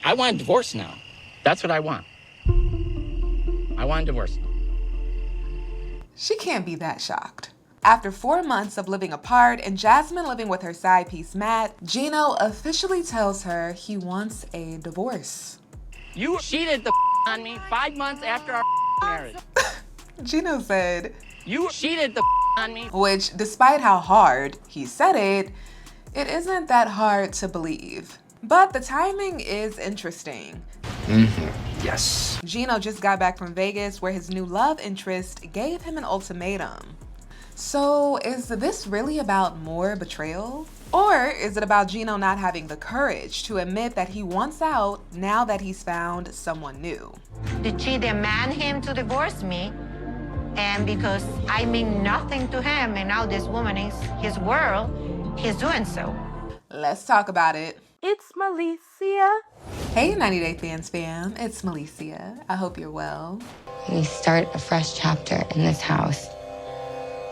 I want a divorce now. That's what I want. I want a divorce now. She can't be that shocked. After 4 months of living apart and Jasmine living with her side piece Matt, Gino officially tells her he wants a divorce. You cheated the on me 5 months after our marriage. Gino said, You cheated the on me. Which, despite how hard he said it, it isn't that hard to believe. But the timing is interesting. Yes. Gino just got back from Vegas where his new love interest gave him an ultimatum. So is this really about more betrayal? Or is it about Gino not having the courage to admit that he wants out now that he's found someone new? Did she demand him to divorce me? And because I mean nothing to him and now this woman is his world, he's doing so. Let's talk about it. It's Malicia. Hey 90 Day Fans fam, it's Malicia. I hope you're well. We start a fresh chapter in this house.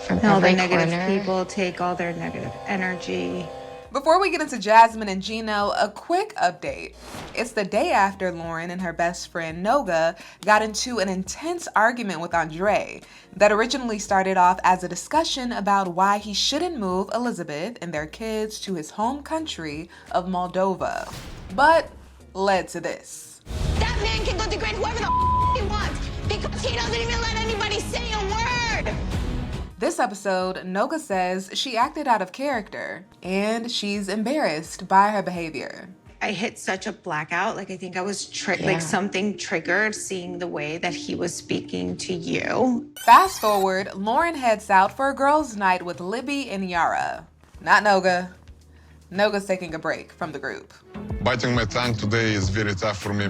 From all the every negative corner. people take all their negative energy. Before we get into Jasmine and Gino, a quick update. It's the day after Loren and her best friend Noga got into an intense argument with Andrei that originally started off as a discussion about why he shouldn't move Elizabeth and their kids to his home country of Moldova, but led to this. That man can go degrade whoever the he wants because he doesn't even let anybody say a word. This episode, Noga says she acted out of character and she's embarrassed by her behavior. I hit such a blackout. Like, I think I was like something triggered seeing the way that he was speaking to you. Fast forward, Loren heads out for a girls' night with Libby and Yara. Not Noga. Noga's taking a break from the group. Biting my tongue today is very tough for me.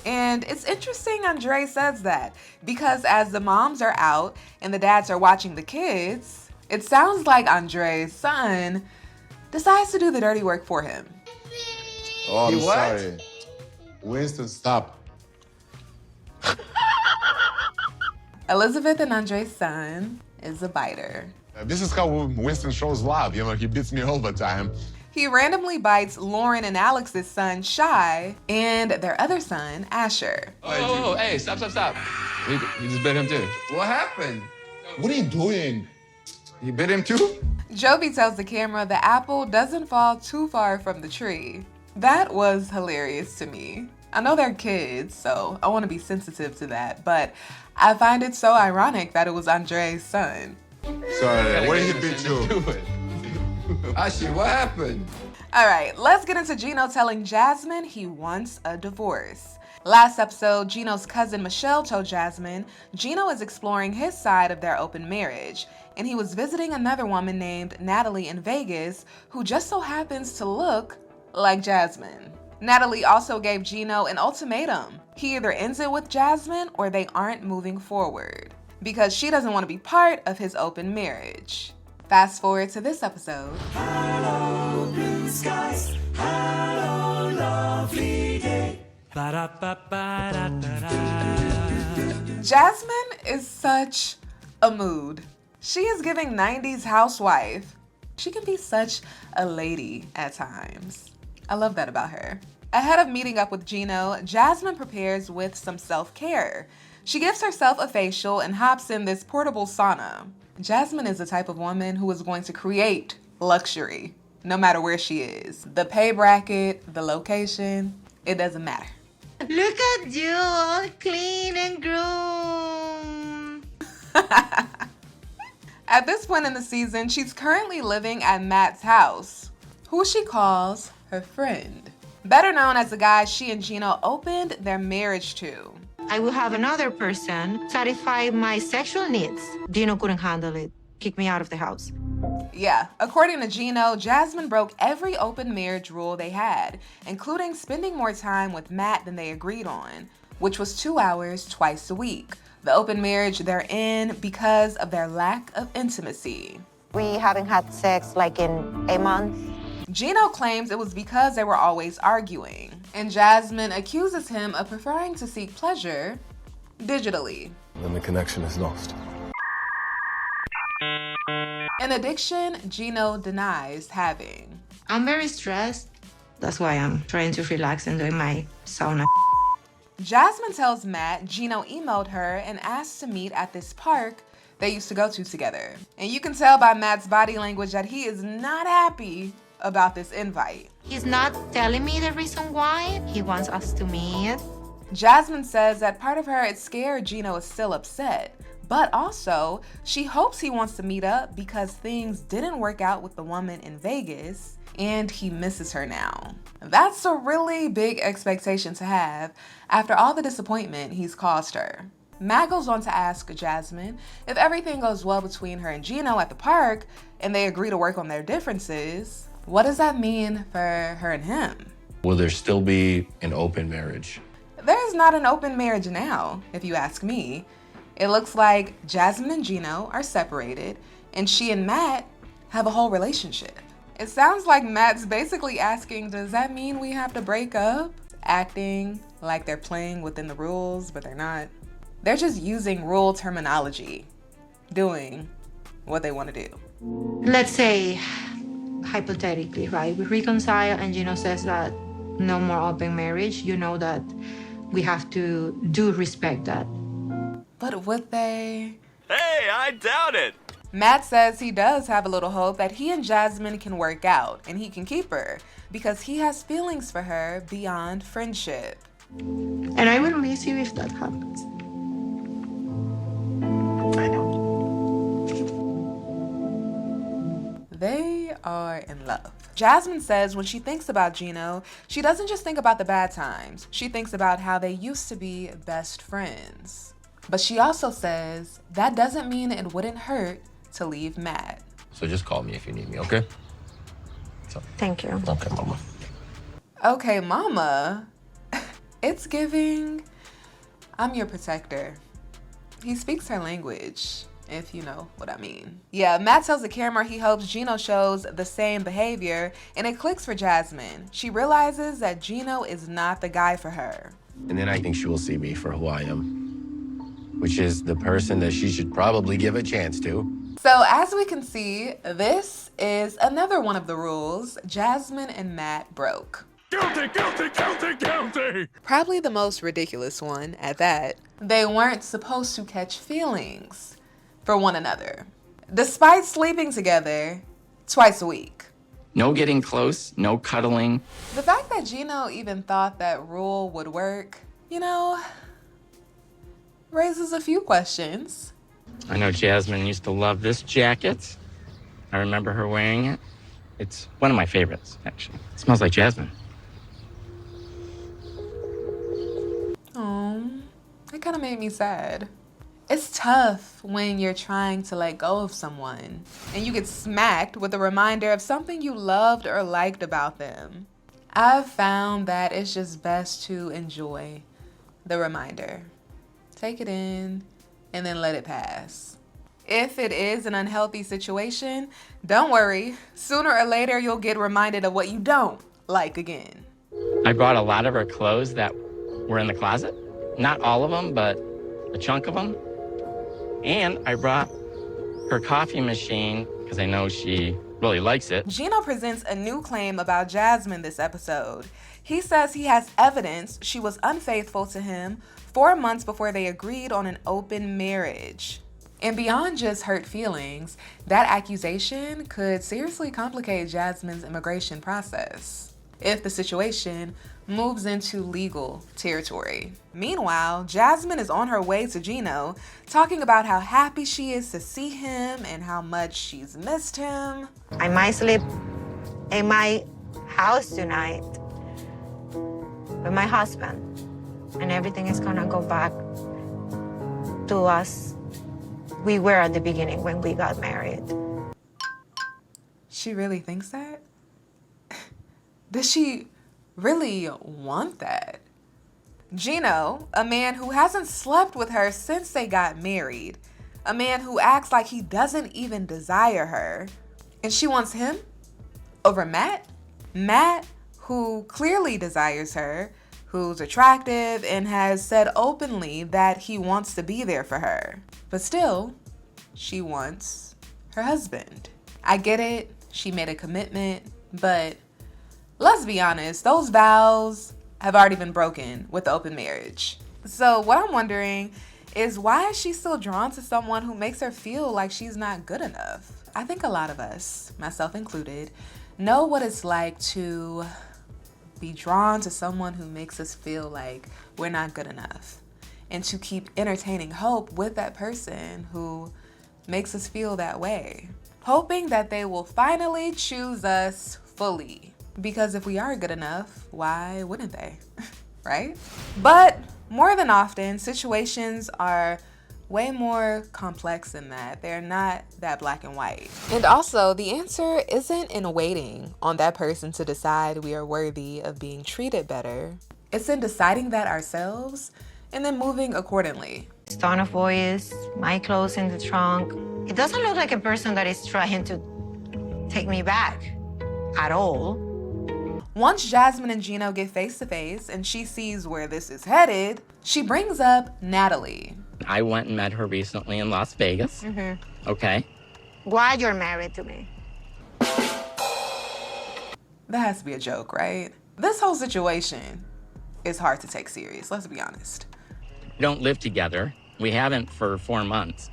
And it's interesting Andrei says that, because as the moms are out and the dads are watching the kids, it sounds like Andrei's son decides to do the dirty work for him. Oh, I'm sorry. Winston, stop. Elizabeth and Andrei's son is a biter. This is how Winston shows love. You know, he beats me all the time. He randomly bites Loren and Alex's son, Shy, and their other son, Asher. Oh, hey, stop. He just bit him too. What happened? What are you doing? You bit him too? Jovi tells the camera the apple doesn't fall too far from the tree. That was hilarious to me. I know they're kids, so I want to be sensitive to that, but I find it so ironic that it was Andrei's son. Sorry, where did he beat you? Ashley, what happened? All right, let's get into Gino telling Jasmine he wants a divorce. Last episode, Gino's cousin Michelle told Jasmine Gino is exploring his side of their open marriage, and he was visiting another woman named Natalie in Vegas who just so happens to look like Jasmine. Natalie also gave Gino an ultimatum. He either ends it with Jasmine or they aren't moving forward, because she doesn't want to be part of his open marriage. Fast forward to this episode. Hello, blue skies. Hello, lovely day. Jasmine is such a mood. She is giving 90s housewife. She can be such a lady at times. I love that about her. Ahead of meeting up with Gino, Jasmine prepares with some self-care. She gives herself a facial and hops in this portable sauna. Jasmine is the type of woman who is going to create luxury, no matter where she is. The pay bracket, the location, it doesn't matter. Look at you, all clean and groomed. At this point in the season, she's currently living at Matt's house, who she calls her friend. Better known as the guy she and Gino opened their marriage to. I will have another person satisfy my sexual needs. Gino couldn't handle it. Kick me out of the house. Yeah, according to Gino, Jasmine broke every open marriage rule they had, including spending more time with Matt than they agreed on, which was 2 hours twice a week. The open marriage they're in because of their lack of intimacy. We haven't had sex like in a month. Gino claims it was because they were always arguing, and Jasmine accuses him of preferring to seek pleasure digitally. Then the connection is lost. An addiction Gino denies having. I'm very stressed That's why I'm trying to relax and doing my sauna. Jasmine tells Matt Gino emailed her and asked to meet at this park they used to go to together. And you can tell by Matt's body language that he is not happy about this invite. He's not telling me the reason why he wants us to meet. Jasmine says that part of her is scared Gino is still upset, but also she hopes he wants to meet up because things didn't work out with the woman in Vegas and he misses her now. That's a really big expectation to have after all the disappointment he's caused her. Matt goes on to ask Jasmine if everything goes well between her and Gino at the park and they agree to work on their differences, what does that mean for her and him? Will there still be an open marriage? There's not an open marriage now, if you ask me. It looks like Jasmine and Gino are separated and she and Matt have a whole relationship. It sounds like Matt's basically asking, does that mean we have to break up? Acting like they're playing within the rules, but they're not. They're just using rule terminology, doing what they want to do. Let's say, hypothetically, right? We reconcile and Gino says that no more open marriage. You know that we have to respect that. But would they? Hey, I doubt it. Matt says he does have a little hope that he and Jasmine can work out and he can keep her because he has feelings for her beyond friendship. And I will miss you if that happens. I know. They are in love. Jasmine says when she thinks about Gino, she doesn't just think about the bad times. She thinks about how they used to be best friends. But she also says that doesn't mean it wouldn't hurt to leave Matt. So just call me if you need me, okay? Thank you. Okay, mama. Okay, mama. It's giving, I'm your protector. He speaks her language, if you know what I mean. Yeah, Matt tells the camera he hopes Gino shows the same behavior, and it clicks for Jasmine. She realizes that Gino is not the guy for her. And then I think she will see me for who I am, which is the person that she should probably give a chance to. So as we can see, this is another one of the rules Jasmine and Matt broke. Guilty, guilty, guilty, guilty. Probably the most ridiculous one at that. They weren't supposed to catch feelings for one another, despite sleeping together twice a week. No getting close, no cuddling. The fact that Gino even thought that rule would work, you know, raises a few questions. I know Jasmine used to love this jacket. I remember her wearing it. It's one of my favorites, actually. It smells like jasmine. Oh, that kind of made me sad. It's tough when you're trying to let go of someone and you get smacked with a reminder of something you loved or liked about them. I've found that it's just best to enjoy the reminder. Take it in and then let it pass. If it is an unhealthy situation, don't worry. Sooner or later, you'll get reminded of what you don't like again. I brought a lot of her clothes that were in the closet. Not all of them, but a chunk of them. And I brought her coffee machine because I know she really likes it. Gino presents a new claim about Jasmine this episode. He says he has evidence she was unfaithful to him 4 months before they agreed on an open marriage. And beyond just hurt feelings, that accusation could seriously complicate Jasmine's immigration process if the situation moves into legal territory. Meanwhile, Jasmine is on her way to Gino, talking about how happy she is to see him and how much she's missed him. I might sleep in my house tonight with my husband, and everything is gonna go back to us we were at the beginning when we got married. She really thinks that? Does she really want that? Gino, a man who hasn't slept with her since they got married, a man who acts like he doesn't even desire her, and she wants him over Matt? Matt, who clearly desires her, who's attractive and has said openly that he wants to be there for her. But still, she wants her husband. I get it, she made a commitment, but Let's be honest, those vows have already been broken with the open marriage. So what I'm wondering is, why is she still drawn to someone who makes her feel like she's not good enough? I think a lot of us, myself included, know what it's like to be drawn to someone who makes us feel like we're not good enough, and to keep entertaining hope with that person who makes us feel that way, hoping that they will finally choose us fully. Because if we are good enough, why wouldn't they? Right? But more than often, situations are way more complex than that. They're not that black and white. And also, the answer isn't in waiting on that person to decide we are worthy of being treated better. It's in deciding that ourselves and then moving accordingly. Tone of voice, my clothes in the trunk. It doesn't look like a person that is trying to take me back at all. Once Jasmine and Gino get face to face and she sees where this is headed, she brings up Natalie. I went and met her recently in Las Vegas. Okay. Why you're married to me? That has to be a joke, right? This whole situation is hard to take serious, let's be honest. We don't live together. We haven't for 4 months.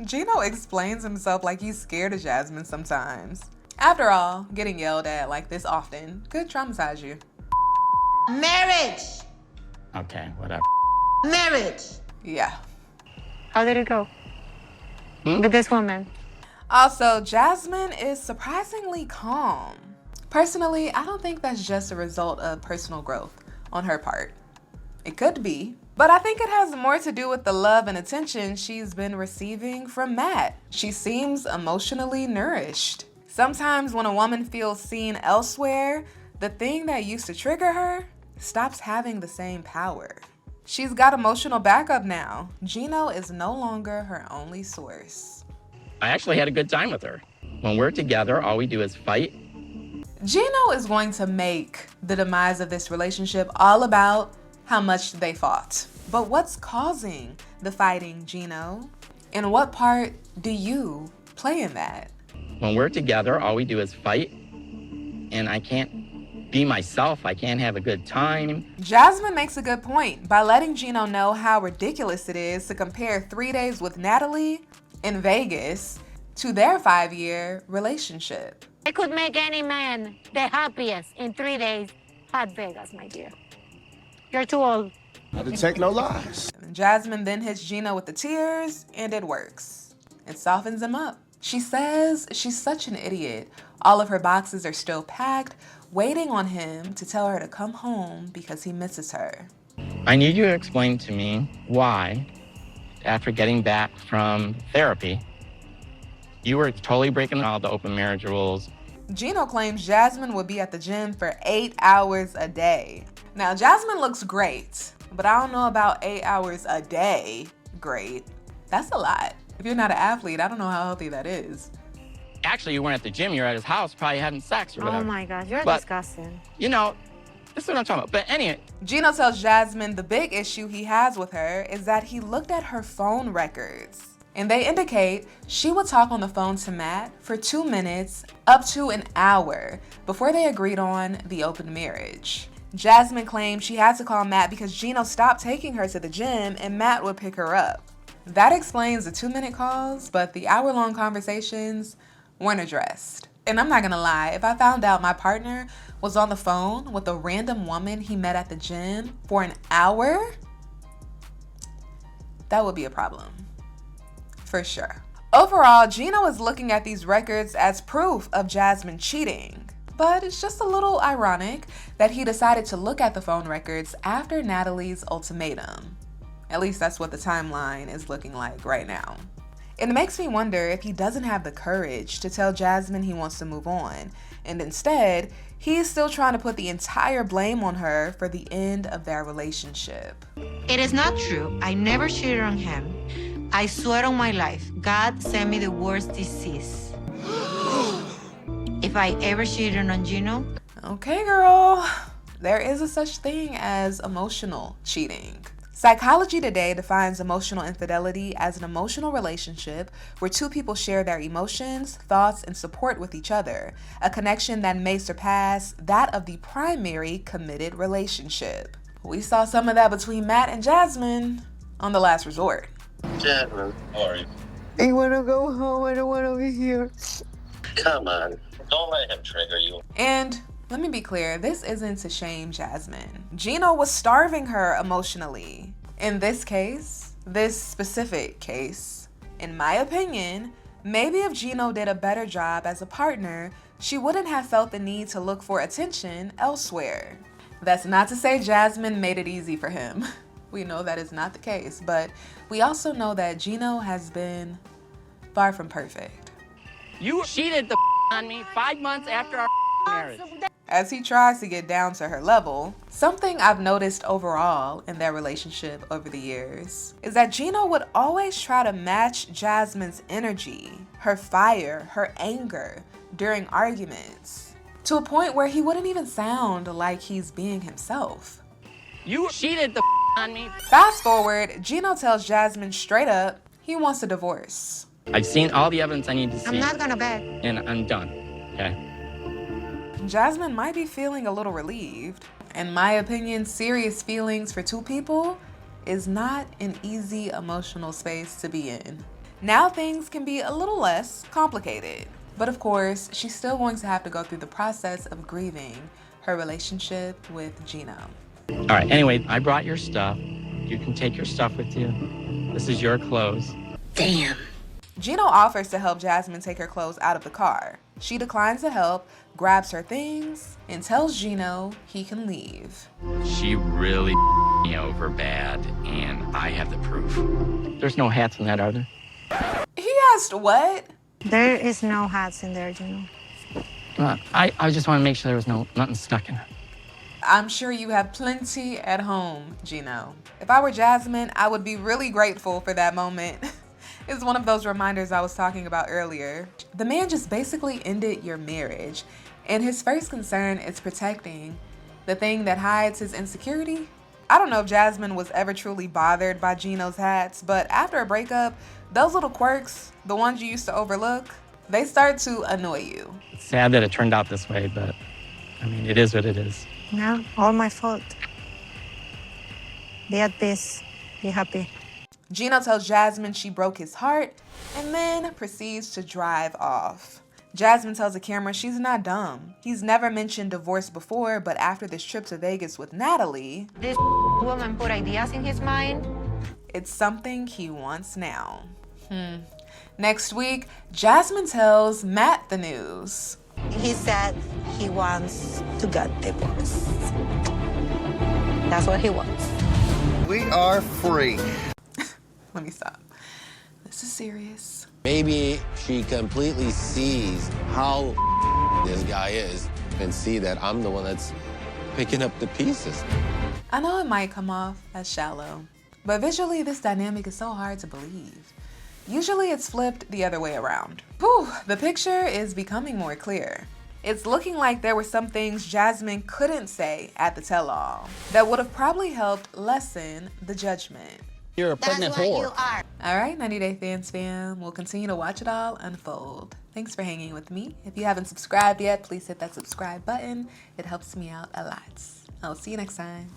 Gino explains himself like he's scared of Jasmine sometimes. After all, getting yelled at like this often could traumatize you. Marriage! Okay, whatever. Marriage! Yeah. How did it go with this woman? Also, Jasmine is surprisingly calm. Personally, I don't think that's just a result of personal growth on her part. It could be, but I think it has more to do with the love and attention she's been receiving from Matt. She seems emotionally nourished. Sometimes when a woman feels seen elsewhere, the thing that used to trigger her stops having the same power. She's got emotional backup now. Gino is no longer her only source. I actually had a good time with her. When we're together, all we do is fight. Gino is going to make the demise of this relationship all about how much they fought. But what's causing the fighting, Gino? And what part do you play in that? When we're together, all we do is fight. And I can't be myself. I can't have a good time. Jasmine makes a good point by letting Gino know how ridiculous it is to compare 3 days with Natalie in Vegas to their 5-year relationship. I could make any man the happiest in 3 days. Hot Vegas, my dear. You're too old. I detect no lies. Jasmine then hits Gino with the tears, and it works. It softens him up. She says she's such an idiot. All of her boxes are still packed, waiting on him to tell her to come home because he misses her. I need you to explain to me why, after getting back from therapy, you were totally breaking all the open marriage rules. Gino claims Jasmine would be at the gym for 8 hours a day. Now, Jasmine looks great, but I don't know about 8 hours a day great. That's a lot. If you're not an athlete, I don't know how healthy that is. Actually, you weren't at the gym. You were at his house, probably having sex or whatever. Oh my gosh, you're But, disgusting. You know, this is what I'm talking about. But anyway. Gino tells Jasmine the big issue he has with her is that he looked at her phone records. And they indicate she would talk on the phone to Matt for 2 minutes, up to an hour, before they agreed on the open marriage. Jasmine claimed she had to call Matt because Gino stopped taking her to the gym and Matt would pick her up. That explains the 2-minute calls, but the hour-long conversations weren't addressed. And I'm not gonna lie, if I found out my partner was on the phone with a random woman he met at the gym for an hour, that would be a problem. For sure. Overall, Gino is looking at these records as proof of Jasmine cheating. But it's just a little ironic that he decided to look at the phone records after Natalie's ultimatum. At least that's what the timeline is looking like right now. It makes me wonder if he doesn't have the courage to tell Jasmine he wants to move on, and instead, he's still trying to put the entire blame on her for the end of their relationship. It is not true. I never cheated on him. I swear on my life, God sent me the worst disease. If I ever cheated on Gino. Okay, girl. There is a such thing as emotional cheating. Psychology Today defines emotional infidelity as an emotional relationship where two people share their emotions, thoughts, and support with each other, a connection that may surpass that of the primary committed relationship. We saw some of that between Matt and Jasmine on The Last Resort. Jasmine, how are you? I want to go home. I don't want to be here. Come on. Don't let him trigger you. And let me be clear, this isn't to shame Jasmine. Gino was starving her emotionally. In this case, this specific case, in my opinion, maybe if Gino did a better job as a partner, she wouldn't have felt the need to look for attention elsewhere. That's not to say Jasmine made it easy for him. We know that is not the case, but we also know that Gino has been far from perfect. You cheated the on me 5 months after our marriage. As he tries to get down to her level, something I've noticed overall in their relationship over the years is that Gino would always try to match Jasmine's energy, her fire, her anger during arguments, to a point where he wouldn't even sound like he's being himself. You cheated the on me. Fast forward, Gino tells Jasmine straight up he wants a divorce. I've seen all the evidence I need to see. I'm not gonna beg. And I'm done, okay? Jasmine might be feeling a little relieved. In my opinion, serious feelings for two people is not an easy emotional space to be in. Now things can be a little less complicated. But of course, she's still going to have to go through the process of grieving her relationship with Gino. All right, anyway, I brought your stuff. You can take your stuff with you. This is your clothes. Damn. Gino offers to help Jasmine take her clothes out of the car. She declines to help, grabs her things, and tells Gino he can leave. She really me over bad, and I have the proof. There's no hats in that, are there? He asked what? There is no hats in there, Gino. I just want to make sure there was nothing stuck in it. I'm sure you have plenty at home, Gino. If I were Jasmine, I would be really grateful for that moment. It's one of those reminders I was talking about earlier. The man just basically ended your marriage, and his first concern is protecting the thing that hides his insecurity. I don't know if Jasmine was ever truly bothered by Gino's hats, but after a breakup, those little quirks, the ones you used to overlook, they start to annoy you. It's sad that it turned out this way, but I mean, it is what it is. No, all my fault. Be at peace. Be happy. Gino tells Jasmine she broke his heart and then proceeds to drive off. Jasmine tells the camera she's not dumb. He's never mentioned divorce before, but after this trip to Vegas with Natalie, This woman put ideas in his mind. it's something he wants now. Next week, Jasmine tells Matt the news. He said he wants to get divorced. That's what he wants. We are free. Let me stop. This is serious. Maybe she completely sees how this guy is and see that I'm the one that's picking up the pieces. I know it might come off as shallow, but visually this dynamic is so hard to believe. Usually it's flipped the other way around. Whew, the picture is becoming more clear. It's looking like there were some things Jasmine couldn't say at the tell-all that would have probably helped lessen the judgment. You're a pregnant whore. You are. All right, 90 Day Fans fam, we'll continue to watch it all unfold. Thanks for hanging with me. If you haven't subscribed yet, please hit that subscribe button. It helps me out a lot. I'll see you next time.